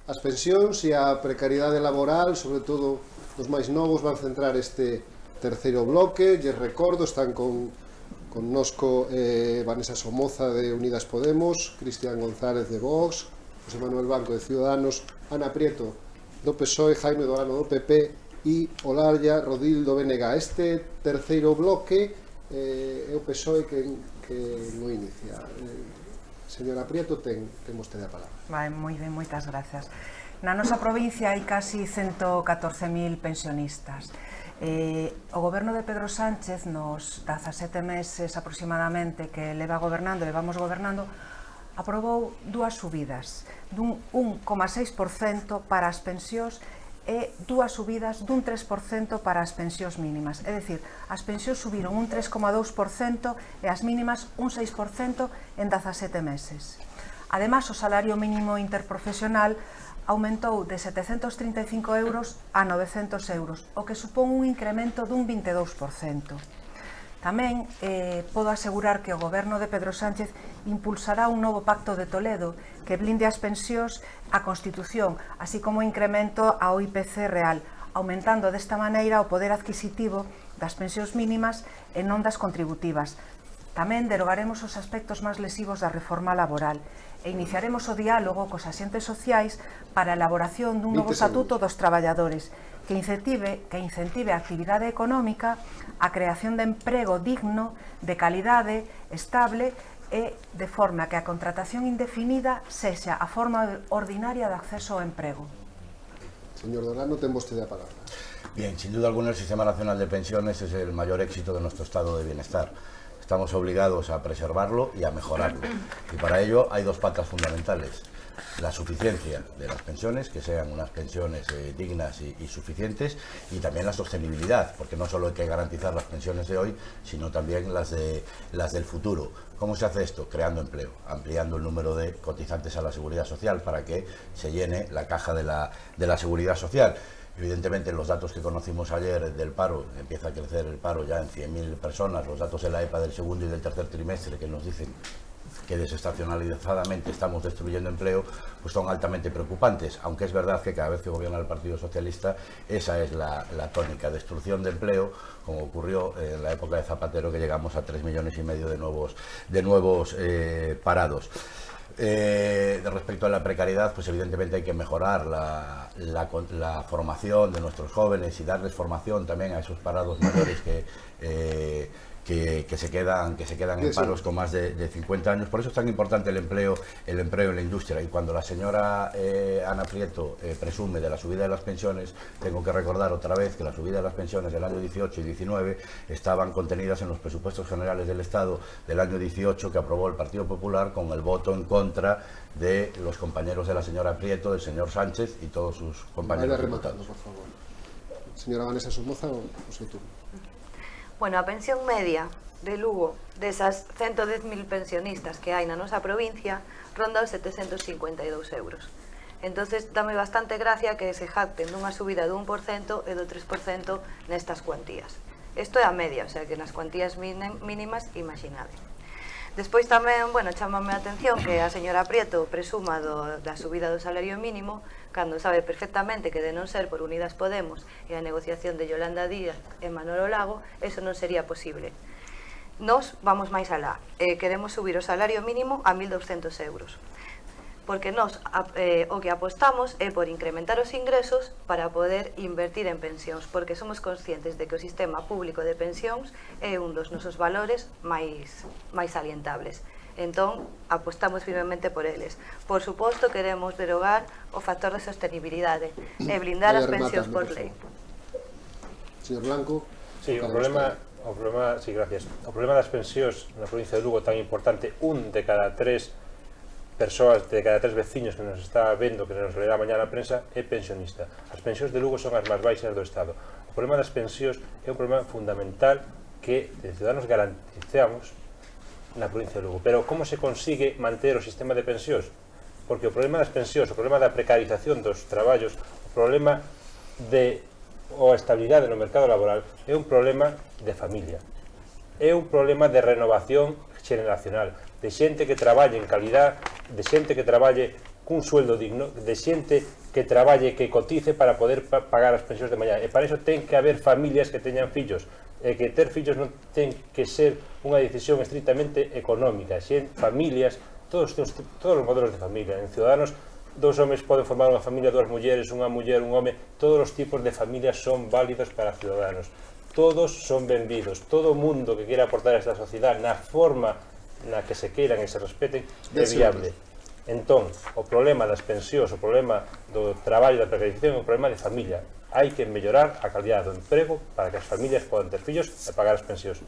as pensións e a precariedade laboral, sobre todo os máis novos, van centrar este terceiro bloque. Lles recordo, están con nosco Vanessa Somoza de Unidas Podemos, Cristian González de Vox, José Manuel Banco de Ciudadanos, Ana Prieto do PSOE, Jaime Dorano do PP e Olaria Rodil do BNG. Este terceiro bloque é o PSOE que no inicia. Señora Prieto, ten vostede a palabra. Vai, moi ben, moitas grazas. Na nosa provincia hai casi 114.000 pensionistas. O goberno de Pedro Sánchez, nos 17 meses aproximadamente que levamos gobernando, aprobou dúas subidas dun 1,6% para as pensións e dúas subidas dun 3% para as pensións mínimas. É dicir, as pensións subiron un 3,2% e as mínimas un 6% en 17 meses. Ademais, o salario mínimo interprofesional aumentou de 735 euros a 900 euros, o que supón un incremento dun 22%. Tamén podo asegurar que o goberno de Pedro Sánchez impulsará un novo pacto de Toledo que blinde as pensións, a Constitución, así como o incremento ao IPC real, aumentando desta maneira o poder adquisitivo das pensións mínimas e non das contributivas. Tamén derogaremos os aspectos máis lesivos da reforma laboral e iniciaremos o diálogo cos axentes sociais para a elaboración dun novo estatuto dos traballadores que incentive a actividade económica, a creación de emprego digno, de calidade, estable e de forma que a contratación indefinida sexa a forma ordinaria de acceso ao emprego. Señor Dorano, ten vostede a palabra. Bien, sin duda alguna el Sistema Nacional de Pensiones es el mayor éxito de nuestro estado de bienestar. Estamos obligados a preservarlo y a mejorarlo. Y para ello hay dos patas fundamentales. La suficiencia de las pensiones, que sean unas pensiones dignas y suficientes, y también la sostenibilidad, porque no solo hay que garantizar las pensiones de hoy, sino también las del futuro. ¿Cómo se hace esto? Creando empleo, ampliando el número de cotizantes a la Seguridad Social para que se llene la caja de la Seguridad Social. Evidentemente, los datos que conocimos ayer del paro, empieza a crecer el paro ya en 100.000 personas, los datos de la EPA del segundo y del tercer trimestre que nos dicen que desestacionalizadamente estamos destruyendo empleo, pues son altamente preocupantes, aunque es verdad que cada vez que gobierna el Partido Socialista esa es la tónica, destrucción de empleo, como ocurrió en la época de Zapatero, que llegamos a 3,5 millones de nuevos parados. Respecto a la precariedad, pues evidentemente hay que mejorar la formación de nuestros jóvenes y darles formación también a esos parados mayores que se quedan en paros con más de 50 años. Por eso es tan importante el empleo en la industria. Y cuando la señora Ana Prieto presume de la subida de las pensiones, tengo que recordar otra vez que la subida de las pensiones del año 18 y 19 estaban contenidas en los presupuestos generales del Estado del año 18 que aprobó el Partido Popular con el voto en contra de los compañeros de la señora Prieto, del señor Sánchez y todos sus compañeros diputados. Por favor. Señora Vanessa Somoza, o seu turno. Bueno, a pensión media de Lugo desas 110.000 pensionistas que hai na nosa provincia ronda os 752 euros. Entonces, dame bastante gracia que se jacten dunha subida do 1% e do 3% nestas cuantías. Isto é a media, o sea que nas cuantías mínimas, imaginade. Despois tamén, bueno, chámame a atención que a señora Prieto presuma da subida do salario mínimo cando sabe perfectamente que de non ser por Unidas Podemos e a negociación de Yolanda Díaz e Manolo Lago, eso non sería posible. Nos vamos máis alá, queremos subir o salario mínimo a 1.200 euros. Porque nos o que apostamos é por incrementar os ingresos para poder invertir en pensións, porque somos conscientes de que o sistema público de pensións é un dos nosos valores máis salientables. Entón, apostamos firmemente por eles. Por suposto, queremos derogar o factor de sostenibilidade e blindar as pensións por lei. Señor Blanco. Sí, o problema das pensións na provincia de Lugo tan importante, un de cada tres persoas, de cada tres veciños que nos está vendo, que nos leerá mañá na prensa, é pensionista. As pensións de Lugo son as máis baixas do Estado. O problema das pensións é un problema fundamental que de Ciudadanos garantizamos na provincia de Lugo. Pero como se consigue manter o sistema de pensións? Porque o problema das pensións, o problema da precarización dos traballos, o problema de estabilidade no mercado laboral é un problema de familia. É un problema de renovación xeneracional, de xente que traballe en calidad, de xente que traballe cun sueldo digno, de xente que traballe, que cotice para poder pagar as pensións de mañá. E para iso ten que haber familias que teñan fillos, e que ter fillos non ten que ser unha decisión estritamente económica, familias, todos os modelos de familia. En Ciudadanos, 2 homes poden formar unha familia, 2 mulleres, unha muller, un home, todos os tipos de familias son válidos para Ciudadanos. Todos son benvidos, todo o mundo que queira aportar a esta sociedade na forma na que se queiran e se respeten é viable. Entón, o problema das pensións, o problema do traballo, da precarización, é un problema de familia. Hai que mellorar a calidad do emprego para que as familias podan ter fillos e pagar as pensións.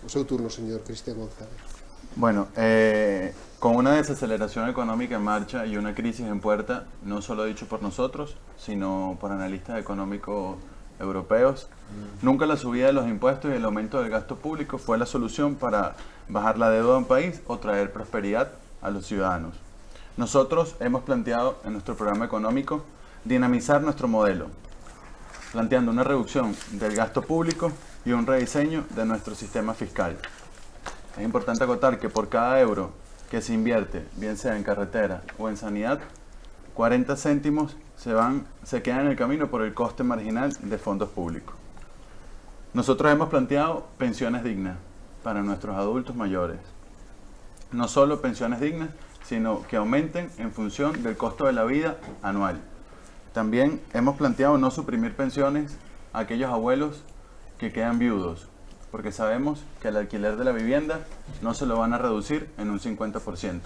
O seu turno, señor Cristian González. Bueno, con una desaceleración económica en marcha y una crisis en puerta, no solo dicho por nosotros, sino por analistas económicos europeos, nunca la subida de los impuestos y el aumento del gasto público fue la solución para bajar la deuda de un país o traer prosperidad a los ciudadanos. Nosotros hemos planteado en nuestro programa económico dinamizar nuestro modelo, planteando una reducción del gasto público y un rediseño de nuestro sistema fiscal. Es importante acotar que por cada euro que se invierte, bien sea en carretera o en sanidad, 40 céntimos se quedan en el camino por el coste marginal de fondos públicos. Nosotros hemos planteado pensiones dignas para nuestros adultos mayores. No solo pensiones dignas, sino que aumenten en función del costo de la vida anual. También hemos planteado no suprimir pensiones a aquellos abuelos que quedan viudos, porque sabemos que el alquiler de la vivienda no se lo van a reducir en un 50%.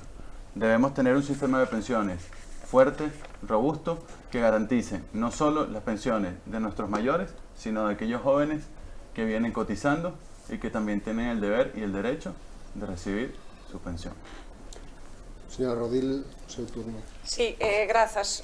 Debemos tener un sistema de pensiones fuerte, robusto, que garantice no solo las pensiones de nuestros mayores, sino de aquellos jóvenes que vienen cotizando y que también tienen el deber y el derecho de recibir su pensión. Señora Rodil, seu turno. Sí, grazas.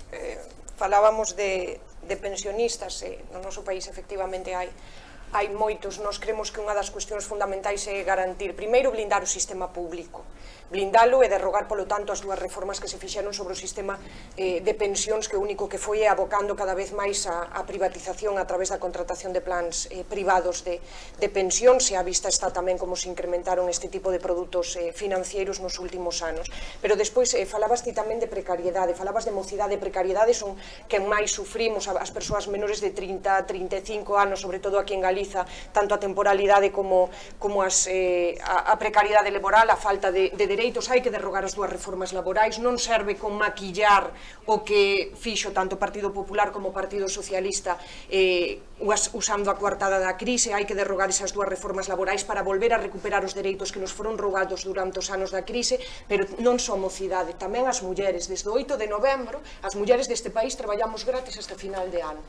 Falábamos de pensionistas, no noso país efectivamente hai moitos. Nós cremos que unha das cuestións fundamentais é garantir, primeiro, blindar o sistema público, blindalo e derrogar, polo tanto, as dúas reformas que se fixeron sobre o sistema de pensións, que o único que foi abocando cada vez máis a privatización a través da contratación de plans privados de pensións, e a vista está tamén como se incrementaron este tipo de produtos financeiros nos últimos anos. Pero despois falabas ti tamén de precariedade, falabas de mocidade. Precariedade son quen máis sufrimos, as persoas menores de 30, 35 anos, sobre todo aquí en Galiza, tanto a temporalidade como a precariedade laboral, a falta de dereitos. Hai que derrogar as dúas reformas laborais. Non serve con maquillar o que fixo tanto o Partido Popular como o Partido Socialista usando a coartada da crise. Hai que derrogar esas dúas reformas laborais para volver a recuperar os dereitos que nos foron roubados durante os anos da crise, pero non só a mocidade, tamén as mulleres. Desde o 8 de novembro, as mulleres deste país traballamos gratis hasta final de ano,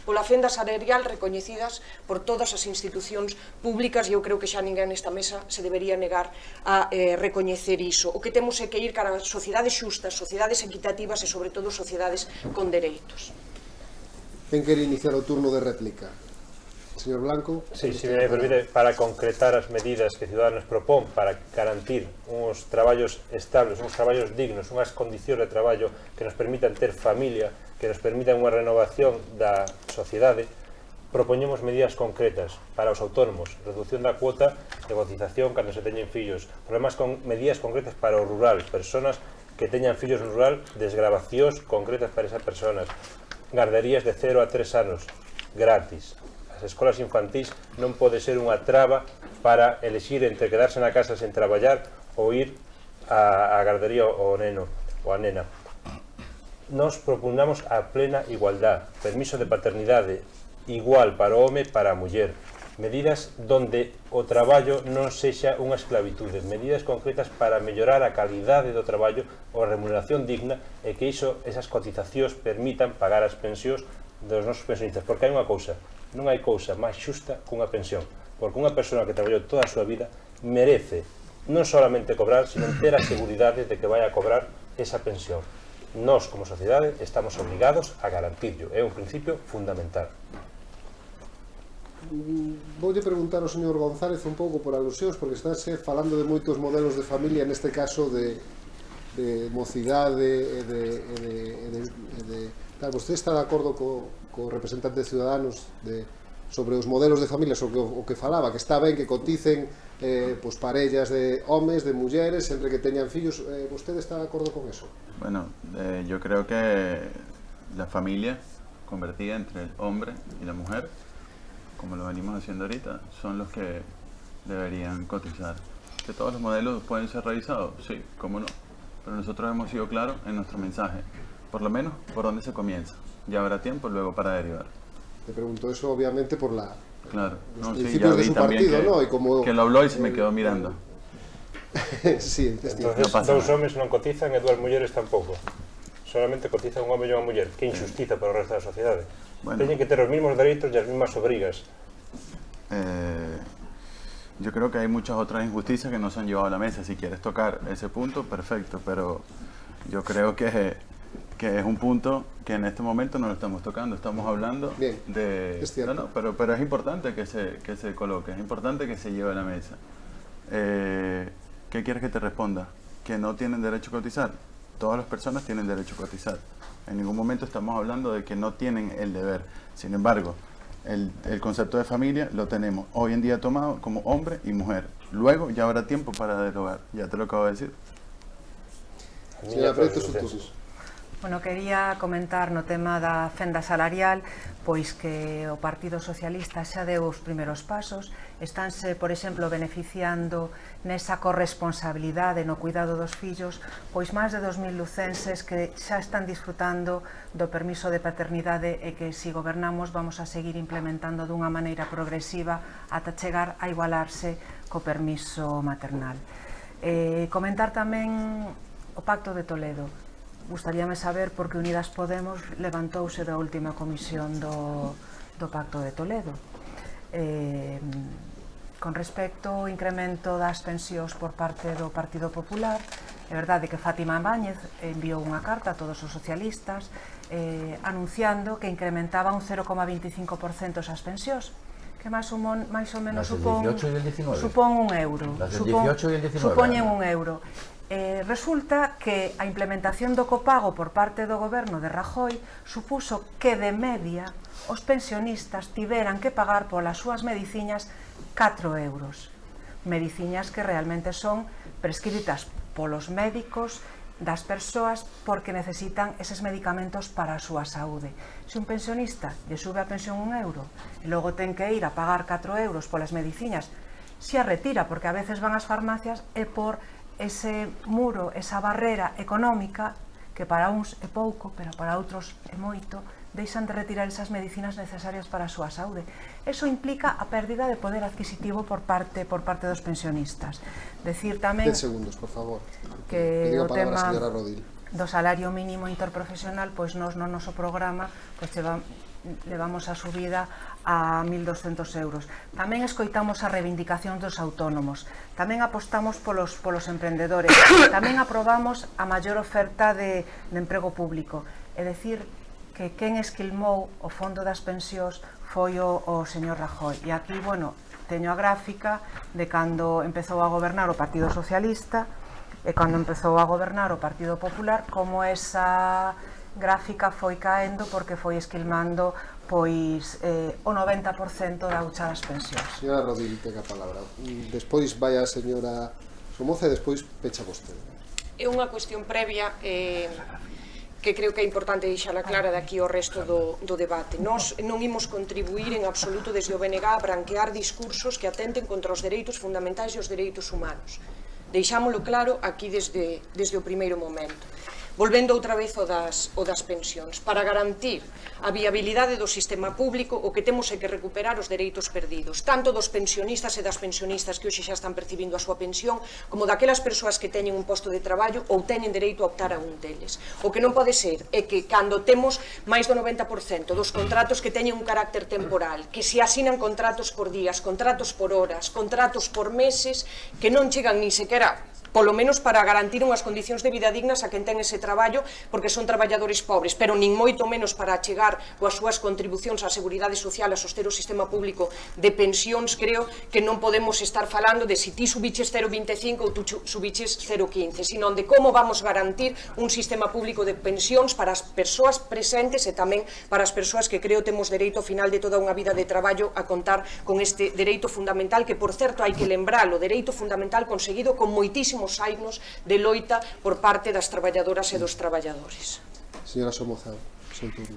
pola fenda salarial recoñecidas por todas as institucións públicas, e eu creo que xa ninguén nesta mesa se debería negar a recoñecer iso. O que temos é que ir cara a sociedades xustas, sociedades equitativas e, sobre todo, sociedades con dereitos. Quen quere iniciar o turno de réplica? Señor Blanco. Sí, se me permite, para concretar as medidas que Ciudadanos propón para garantir uns traballos estables, uns traballos dignos, unhas condicións de traballo que nos permitan ter familia, que nos permitan unha renovación da sociedade, propoñemos medidas concretas para os autónomos, reducción da cuota de cotización cando se teñen fillos, medidas concretas para o rural, personas que teñan fillos no rural, desgravacións concretas para esas personas, garderías de 0 a 3 anos, gratis. As escolas infantís non pode ser unha traba para elexir entre quedarse na casa sen traballar ou ir á gardería o neno ou a nena. Nos propugnamos a plena igualdad, permiso de paternidade igual para o home e para a muller, medidas donde o traballo non sexa unha esclavitude, medidas concretas para mellorar a calidade do traballo ou a remuneración digna, e que esas cotizacións permitan pagar as pensións dos nosos pensionistas, porque hai unha cousa, non hai cousa máis xusta cunha pensión, porque unha persoa que traballou toda a súa vida merece non solamente cobrar, sino ter a seguridade de que vai a cobrar esa pensión. Nós, como sociedade, estamos obrigados a garantirlo. É un principio fundamental. Voulle preguntar ao señor González un pouco por alusións, porque estáse falando de moitos modelos de familia, neste caso de mocidade e de tal. Vostede está de acordo co representante de Ciudadanos de sobre os modelos de familia, sobre o que falaba, que está ben que coticen pois parellas de homes, de mulleres, sempre que teñan fillos. ¿Vostede está de acordo con eso? Bueno, yo creo que la familia convertida entre el hombre y la mujer, como lo venimos haciendo ahorita, son los que deberían cotizar. ¿Que todos los modelos pueden ser revisados? Sí, cómo no. Pero nosotros hemos sido claros en nuestro mensaje, por lo menos por dónde se comienza. Ya habrá tiempo luego para derivar. Te pregunto eso obviamente por la... Claro, los no, sí, principios ya de vi su también partido, ¿no? Y como, que lo habló y se me quedó mirando. Sí, Entonces, No pasa dous nada. homes non cotizan e dúas mulleres tampouco. Solamente cotiza un home e unha muller. Que injustiza para o resto da sociedade. Bueno. Teñen que ter os mismos dereitos e as mismas obrigas. Yo creo que hay muchas otras injusticias que no se han llevado a la mesa. Si quieres tocar ese punto, perfecto, pero yo creo que es un punto que en este momento no lo estamos tocando. Estamos hablando Bien, de... es cierto. No, pero es importante que se coloque, es importante que se lleve a la mesa. ¿Qué quieres que te responda? ¿Que no tienen derecho a cotizar? Todas las personas tienen derecho a cotizar. En ningún momento estamos hablando de que no tienen el deber. Sin embargo, el concepto de familia lo tenemos hoy en día tomado como hombre y mujer. Luego ya habrá tiempo para dialogar. Ya te lo acabo de decir. Señora Preto, su turno. Bueno, quería comentar no tema da fenda salarial, pois que o Partido Socialista xa deu os primeros pasos, estánse, por exemplo, beneficiando nesa corresponsabilidade no cuidado dos fillos, pois máis de 2000 lucenses que xa están disfrutando do permiso de paternidade e que, se gobernamos, vamos a seguir implementando dunha maneira progresiva ata chegar a igualarse co permiso maternal. Comentar tamén o Pacto de Toledo. Gustaríame saber por que Unidas Podemos levantouse da última comisión do Pacto de Toledo. Con respecto ao incremento das pensións por parte do Partido Popular, é verdade que Fátima Báñez enviou unha carta a todos os socialistas anunciando que incrementaba un 0,25% esas pensións, que máis ou menos supón un euro. Las del 18 y el 19. Supoñen un euro. Resulta que a implementación do copago por parte do goberno de Rajoy supuso que de media os pensionistas tiveran que pagar polas súas mediciñas 4 euros. Mediciñas que realmente son prescritas polos médicos das persoas porque necesitan eses medicamentos para a súa saúde. Se un pensionista lle sube a pensión 1 euro e logo ten que ir a pagar 4 euros polas mediciñas, se a retira porque a veces van ás farmacias e por ese muro, esa barrera económica que para uns é pouco, pero para outros é moito, deixan de retirar esas medicinas necesarias para a súa saúde. Eso implica a pérdida de poder adquisitivo por parte dos pensionistas. Decir tamén 10 segundos, por favor. que o tema señora Rodil. do salario mínimo interprofesional, pois nos no noso programa pois levamos a subida a 1.200 euros. Tamén escoitamos a reivindicación dos autónomos, tamén apostamos polos emprendedores, tamén aprobamos a maior oferta de emprego público. É dicir, que quen esquilmou o fondo das pensións foi o señor Rajoy. E aquí, bueno, teño a gráfica de cando empezou a gobernar o Partido Socialista e cando empezou a gobernar o Partido Popular, como esa gráfica foi caendo porque foi esquilmando pois o 90% da hucha das pensións. Señora Rodil, ten a palabra. Despois vai a señora Somoza e despois pecha vostede. É unha cuestión previa que creo que é importante deixala clara daqui ao resto do debate. Nós non imos contribuir en absoluto desde o BNG a branquear discursos que atenten contra os dereitos fundamentais e os dereitos humanos. Deixámolo claro aquí desde o primeiro momento. Volvendo outra vez o das pensións. Para garantir a viabilidade do sistema público, o que temos é que recuperar os dereitos perdidos, tanto dos pensionistas e das pensionistas que hoxe xa están percibindo a súa pensión, como daquelas persoas que teñen un posto de traballo ou teñen dereito a optar a un deles. O que non pode ser é que cando temos máis do 90% dos contratos que teñen un carácter temporal, que se asinan contratos por días, contratos por horas, contratos por meses, que non chegan ni sequera polo menos para garantir unhas condicións de vida dignas a quen ten ese traballo, porque son traballadores pobres, pero nin moito menos para achegar coas súas contribucións á Seguridade Social, a soster o sistema público de pensións. Creo que non podemos estar falando de si ti subiches 0,25 ou tú subiches 0,15, sino de como vamos garantir un sistema público de pensións para as persoas presentes e tamén para as persoas que creo temos dereito ao final de toda unha vida de traballo a contar con este dereito fundamental, que por certo hai que lembrar, o dereito fundamental conseguido con moitísimos anos de loita por parte das traballadoras e dos traballadores. Señora Somoza.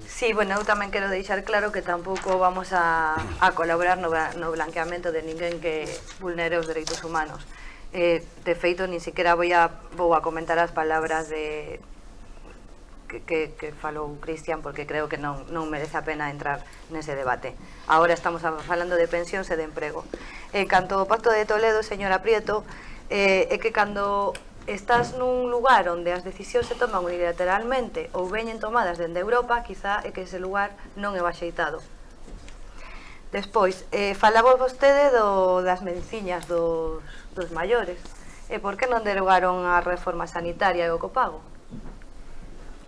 Sí, bueno, eu tamén quero deixar claro que tampouco vamos a colaborar no blanqueamento de ninguén que vulnere os dereitos humanos. De feito, nin siquiera vou a comentar as palabras de que falou Cristian, porque creo que non merece a pena entrar nese debate. Agora estamos falando de pensións e de emprego. Canto ao Pacto de Toledo, señora Prieto, é que cando estás nun lugar onde as decisións se toman unilateralmente ou veñen tomadas dende Europa, quizá é que ese lugar non é o axeitado. Despois, falaba vostede das mediciñas dos maiores. Por que non derogaron a reforma sanitaria e o copago?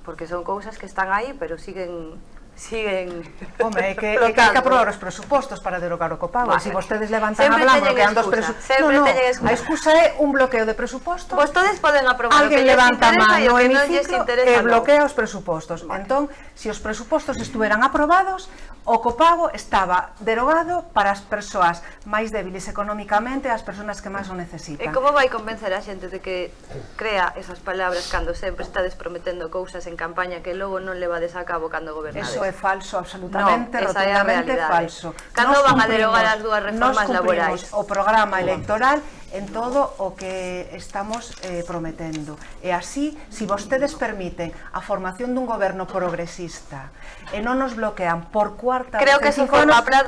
Porque son cousas que están aí, pero siguen Home, é que hai que aprobar os presupostos para derogar o copago. E se vostedes levantan a blanco bloqueando os presupostos, a excusa é un bloqueo de presupostos. Vostedes poden aprobar o que alguén levanta a man no hemiciclo e bloquea bloquea os presupostos. Entón, se os presupostos estuveran aprobados, o copago estaba derogado para as persoas máis débiles económicamente, as persoas que máis o necesitan. E como vai convencer a xente de que crea esas palabras cando sempre estades prometendo cousas en campaña que logo non levades a cabo cando gobernades? Eso é falso, absolutamente, no, rotundamente falso. Cando van a derogar as dúas reformas laborais? O programa electoral en todo o que estamos prometendo. E así, se vostedes permiten a formación dun goberno progresista e non nos bloquean por cuarta vez, creo que eso forma parte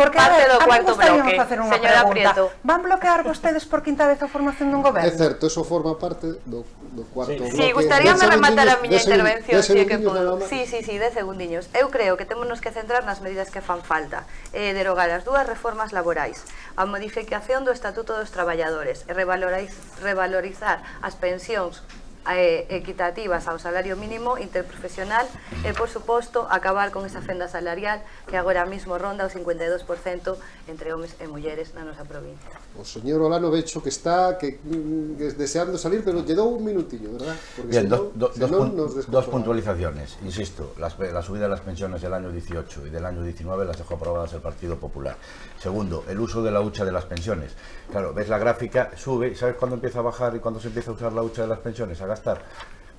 do cuarto bloque, señora Prieto. Van bloquear vostedes por quinta vez a formación dun goberno? É certo, eso forma parte do cuarto bloque. Sí, gustaríame rematar a miña intervención, si é que podo. Sí, 10 segundiños. Eu creo que temos que centrar nas medidas que fan falta. Derogar as dúas reformas laborais, a modificación do Estatuto dos Traballadores, revalorizar as pensións equitativas ao salario mínimo interprofesional e, por suposto, acabar con esa fenda salarial que agora mesmo ronda o 52% entre homes e mulleres na nosa provincia. O señor Olano Becho que está deseando salir, pero lle dou un minutiño, ¿verdad? Porque bien, dos puntualizaciones. Insisto, la subida de las pensiones del año 18 y del año 19 las dejó aprobadas el Partido Popular. Segundo, el uso de la hucha de las pensiones. Claro, ves la gráfica, sube, ¿sabes cuándo empieza a bajar y cuándo se empieza a usar la hucha de las pensiones? A gastar.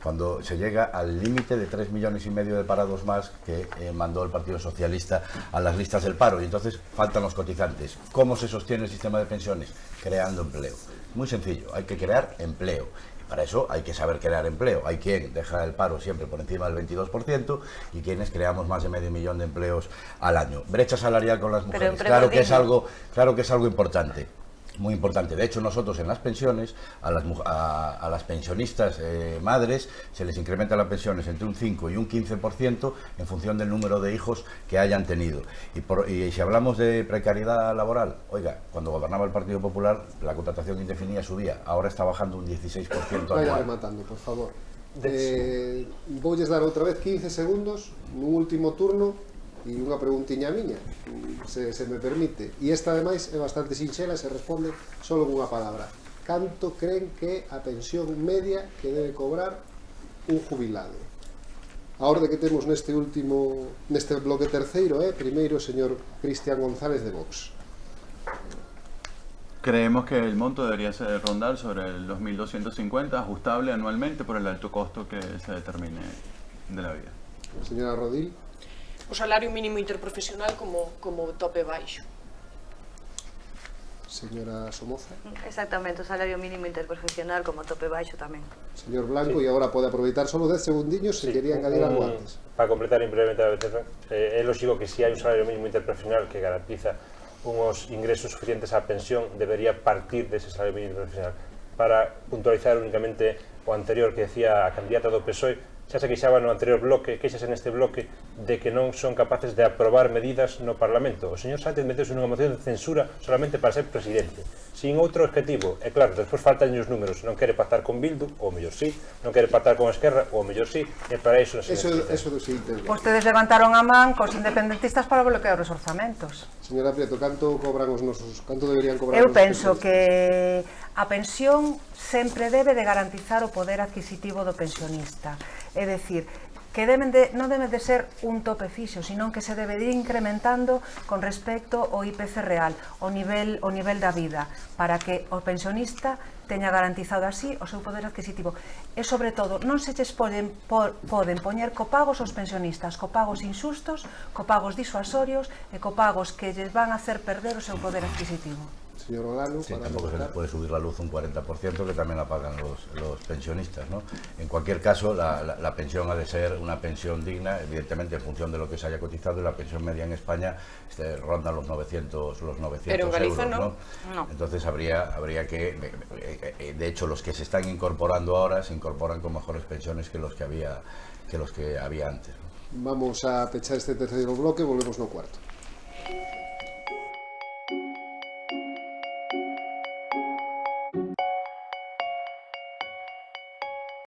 Cuando se llega al límite de 3,5 millones de parados más que mandó el Partido Socialista a las listas del paro, y entonces faltan los cotizantes. ¿Cómo se sostiene el sistema de pensiones? Creando empleo. Muy sencillo, hay que crear empleo. Y para eso hay que saber crear empleo. Hay quien deja el paro siempre por encima del 22% y quienes creamos más de 500.000 de empleos al año. Brecha salarial con las mujeres. Claro que es algo importante. Muy importante. De hecho, nosotros en las pensiones, a las pensionistas madres, se les incrementan las pensiones entre un 5 y un 15% en función del número de hijos que hayan tenido. Y si hablamos de precariedad laboral, oiga, cuando gobernaba el Partido Popular, la contratación indefinida subía, ahora está bajando un 16% anual. Vaya rematando, por favor. Voulles dar outra vez 15 segundos, nun último turno, e unha preguntiña miña, se me permite, e esta ademais é bastante sinxela, se responde solo cunha palabra. Canto creen que a pensión media que debe cobrar un jubilado? A orde que temos neste bloque terceiro primeiro o señor Cristian González de Vox. Creemos que el monto debería rondar sobre el 2.250, ajustable anualmente por el alto costo que se determine de la vida. Señora Rodil. O salario mínimo interprofesional como tope baixo. Señora Somoza. Exactamente, o salario mínimo interprofesional como tope baixo tamén. Señor Blanco, e agora pode aproveitar solo 10 segundinhos se quería engadir algo antes. Para completar brevemente a Becerra, é lógico que se hai un salario mínimo interprofesional que garantiza unos ingresos suficientes á pensión, debería partir dese salario mínimo interprofesional. Para puntualizar únicamente o anterior que decía a candidata do PSOE, xa se queixaba no anterior bloque, queixas neste bloque de que non son capaces de aprobar medidas no Parlamento. O señor Sánchez meteuse nunha moción de censura solamente para ser presidente, sin outro objetivo. E claro, despois faltan os números, non quere pactar con Bildu, ou mellor sí, non quere pactar con Esquerra, ou mellor sí, e para iso non se necesita. Eso do seguinte. Vostedes levantaron a man cos independentistas para bloquear os orzamentos. Señora Prieto, canto cobran os nosos, canto deberían cobrar Eu os penso pensionistas? que a pensión sempre debe de garantizar o poder adquisitivo do pensionista. É dicir, que non debe de ser un tope fixo, sino que se debe de ir incrementando con respecto ao IPC real, o nivel da vida, para que o pensionista teña garantizado así o seu poder adquisitivo. E, sobre todo, non se lles poden poñer copagos aos pensionistas, copagos inxustos, copagos disuasorios e copagos que lles van a hacer perder o seu poder adquisitivo. Señor Olano, Sí, para tampoco se les rematar. puede subir la luz un 40%, que también la pagan los pensionistas, ¿no? En cualquier caso, la pensión ha de ser una pensión digna, evidentemente en función de lo que se haya cotizado, y la pensión media en España ronda los 900 Pero en Galicia euros, no. Entonces habría que, de hecho, los que se están incorporando ahora se incorporan con mejores pensiones que los que había antes, ¿no? Vamos a pechar este terceiro bloque, volvemos no cuarto.